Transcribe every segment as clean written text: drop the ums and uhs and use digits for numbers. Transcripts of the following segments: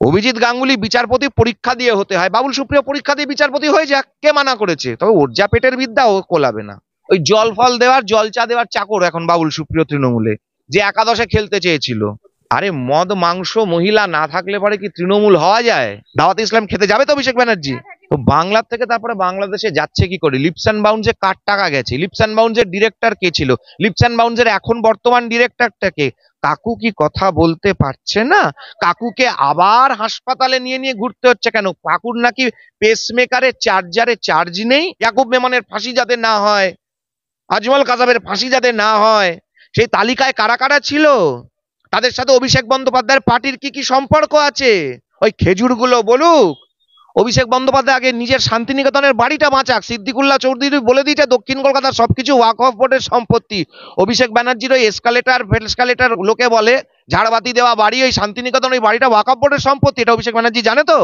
অভিজিৎ গাঙ্গুলি বিচারপতি পরীক্ষা দিয়ে হতে হয়, বাবুল সুপ্রিয় পরীক্ষা দিয়ে বিচারপতি হয়ে যাক, কে মানা করেছে? তবে ওর যা পেটের বিদ্যা, ও কোলাবে না। ওই জল ফল দেওয়ার, জল চা দেওয়ার চাকর এখন বাবুল সুপ্রিয় তৃণমূলে, যে একাদশে খেলতে চেয়েছিল। আরে মদ মাংস মহিলা না থাকলে পরে কি তৃণমূল হওয়া যায়? দাওয়াত ইসলাম খেতে যাবে তো অভিষেক ব্যানার্জি? তো বাংলার থেকে তারপরে বাংলাদেশে যাচ্ছে কি করে? লিপস অ্যান্ড বাউন্সে কার টাকা গেছে? লিপস অ্যান্ড বাউন্সের ডিরেক্টর কে ছিল? লিপস অ্যান্ড বাউন্সের এখন বর্তমান ডিরেক্টরটা কে? কাকু কি কথা বলতে পারছে না? কাকুকে আবার হাসপাতালে নিয়ে নিয়ে ঘুরতে হচ্ছে কেন? কাকুর নাকি পেসমেকারের চার্জারে চার্জ নেই। ইয়াকুব মেমনের ফাঁসি যাতে না হয়, আজমল কাজাবের ফাঁসি যাতে না হয়, সেই তালিকায় কারা কারা ছিল? তাদের সাথে অভিষেক বন্দ্যোপাধ্যায়ের পার্টির কি কি সম্পর্ক আছে? ওই খেজুরগুলো বলুক। অভিষেক বন্দ্যোপাধ্যায় আগে নিজের শান্তিনিকেতনের বাড়িটা বাঁচাক। সিদ্দিকুল্লাহ চৌধুরী বলে দিয়েছে দক্ষিণ কলকাতার সবকিছু ওয়াকফ বোর্ডের সম্পত্তি। অভিষেক ব্যানার্জির ওই এসকালেটার ফেসকালেটার লোকে বলে ঝাড়বাতি দেওয়া বাড়ি, ওই শান্তিনিকেতন ওই বাড়িটা ওয়াকফ বোর্ডের সম্পত্তি। এটা অভিষেক ব্যানার্জি জানে তো?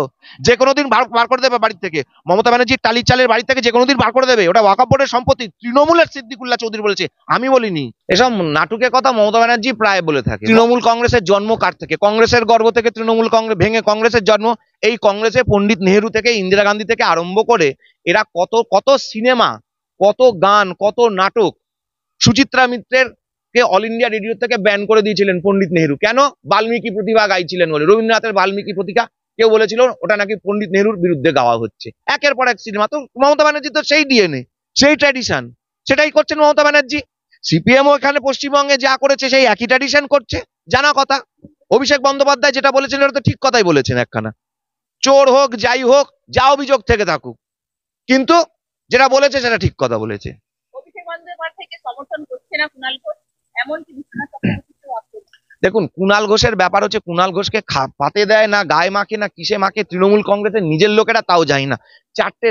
যে কোনো দিন বার করে দেবে বাড়ি থেকে। মমতা ব্যানার্জির টালির চালের বাড়ি থেকে যে কোনো দিন বার করে দেবে, ওটা ওয়াকফ বোর্ডের সম্পত্তি। তৃণমূলের সিদ্দিকুল্লাহ চৌধুরী বলেছে, আমি বলিনি। এসব নাটকের কথা মমতা ব্যানার্জি প্রায় বলে থাকে। তৃণমূল কংগ্রেসের জন্ম কার থেকে? কংগ্রেসের গর্ব থেকে তৃণমূল কংগ্রেস ভেঙে কংগ্রেসের জন্ম। এই কংগ্রেসে পণ্ডিত নেহেরু থেকে ইন্দিরা গান্ধী থেকে আরম্ভ করে এরা কত কত সিনেমা, কত গান, কত নাটক। সুচিত্রা মিত্রের কে অল ইন্ডিয়া রেডিও থেকে ব্যান করে দিয়েছিলেন পণ্ডিত নেহেরু। কেন? বাল্মীকি প্রতিভা গাইছিলেন বলে। রবীন্দ্রনাথের বাল্মীকি প্রতিভা কেউ বলেছিল ওটা নাকি পণ্ডিত নেহেরুর বিরুদ্ধে গাওয়া হচ্ছে। একের পর এক সিনেমা। তো মমতা ব্যানার্জি তো সেই ডিএনএ, সেই ট্র্যাডিশন, সেটাই করছেন মমতা ব্যানার্জি। সিপিএমও এখানে পশ্চিমবঙ্গে যা করেছে সেই একই ট্র্যাডিশন করছে, জানা কথা। অভিষেক বন্দ্যোপাধ্যায় যেটা বলেছেন এটা তো ঠিক কথাই বলেছেন একখানা। চোর হোক, যাই হোক, যা অভিযোগ থেকে থাকুক, কিন্তু যেটা বলেছে সেটা ঠিক কথা বলেছে। অভিষেক বন্দ্যোপাধ্যায়কে সমর্থন করছে না কুণাল ঘোষ, এমনকি বিশ্বনাথ চক্রবর্তী। দেখুন, কুণাল ঘোষের ব্যাপার হচ্ছে, কুণাল ঘোষকে পাতে দেয় না, গায়ে মাখে না, কিসে মাখে তৃণমূল কংগ্রেসের নিজের লোকেরা, তাও জানি না। চারটে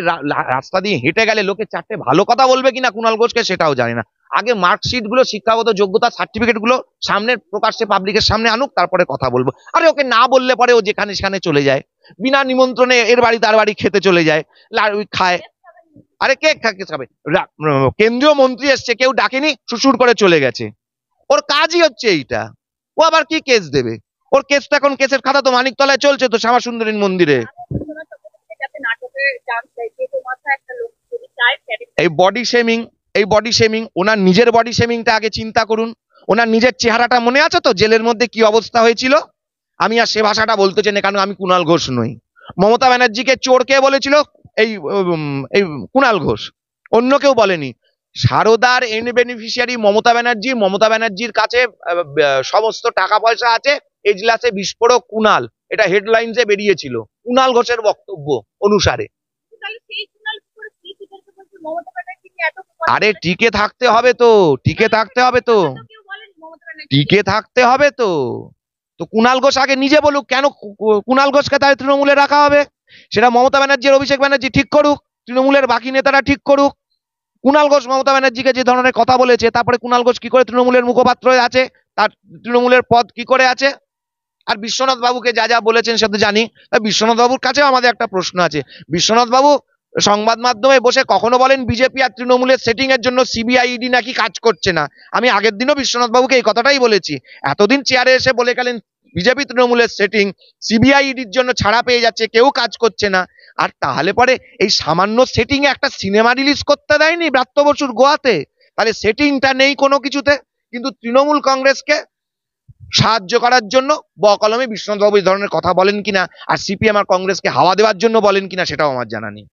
রাস্তা দিয়ে হেঁটে গেলে লোকে চারটে ভালো কথা বলবে কিনা কুণাল ঘোষকে, সেটাও জানি না। আগে মার্কশিট গুলো, শিক্ষাগত যোগ্যতা সার্টিফিকেট গুলো সামনে প্রকাশ্যে পাবলিকের সামনে আনুক, তারপরে কথা বলবো। আরে ওকে না বললে পরে ও যেখানে সেখানে চলে যায়, বিনা নিমন্ত্রণে এর বাড়ি তার বাড়ি খেতে চলে যায়, খায়। আরে কে খাবে? কেন্দ্রীয় মন্ত্রী এসছে, কেউ ডাকেনি, সুসুর করে চলে গেছে। ওর কাজই হচ্ছে এইটা। ও আবার কি কেস দেবে? ওর কেসটা এখন, কেসের খাতা তো মানিকতলায় চলছে তো, শ্যামা সুন্দরী মন্দিরে। এই বডি শেমিং, এই বডি শেমিং, ওনার নিজের বডি শেমিংটা আগে চিন্তা করুন। ওনার নিজের চেহারাটা মনে আছে তো, জেলের মধ্যে কি অবস্থা হয়েছিল? আমি আর সে ভাষাটা বলতে চাই না, কারণ আমি কুণাল ঘোষ নই। মমতা ব্যানার্জিকে চোর কে বলেছিল? এই এই কুণাল ঘোষ, অন্য কেউ বলেনি। সারদার এন বেনিফিশিয়ারি মমতা ব্যানার্জি। মমতা ব্যানার্জির কাছে সমস্ত টাকা পয়সা আছে, এজলাসে বিস্ফোরক কুণাল, এটা হেডলাইন্সে বেরিয়েছিল কুণাল ঘোষের বক্তব্য অনুসারে। আরে টিকে থাকতে হবে তো, টিকে থাকতে হবে তো, টিকে থাকতে হবে তো। তো কুণাল ঘোষ আগে নিজে বলুক, কেন কুণাল ঘোষকে তাই তৃণমূলে রাখা হবে, সেটা মমতা ব্যানার্জি আর অভিষেক ব্যানার্জি ঠিক করুক, তৃণমূলের বাকি নেতারা ঠিক করুক। কুণাল ঘোষ মমতা ব্যানার্জিকে যে ধরনের কথা বলেছে, তারপরে কুণাল ঘোষ কি করে তৃণমূলের মুখপাত্র আছে, তার তৃণমূলের পদ কি করে আছে? আর বিশ্বনাথ বাবুকে যা যা বলেছেন সেটা জানি। বিশ্বনাথ বাবুর কাছেও আমাদের একটা প্রশ্ন আছে। বিশ্বনাথ বাবু সংবাদ মাধ্যমে বসে কখনো বলেন বিজেপি আর তৃণমূলের সেটিং এর জন্য সিবিআই ইডি নাকি কাজ করছে না। আমি আগের দিনও বিশ্বনাথ বাবুকে এই কথাটাই বলেছি। এতদিন চেয়ারে এসে বলে গেলেন বিজেপি তৃণমূলের সেটিং, সিবিআই ইডির জন্য ছাড়া পেয়ে যাচ্ছে, কেউ কাজ করছে না। আর তাহলে পরে এই সামান্য সেটিং এ একটা সিনেমা রিলিজ করতে দেয়নি ব্রাত্য বসুর গোয়াতে? তাহলে সেটিংটা নেই কোনো কিছুতে, কিন্তু তৃণমূল কংগ্রেসকে সাহায্য করার জন্য বকলমে বিশ্বনাথ বাবু এই ধরনের কথা বলেন কিনা, আর সিপিএম আর কংগ্রেসকে হাওয়া দেওয়ার জন্য বলেন কিনা, সেটাও আমার জানা নেই।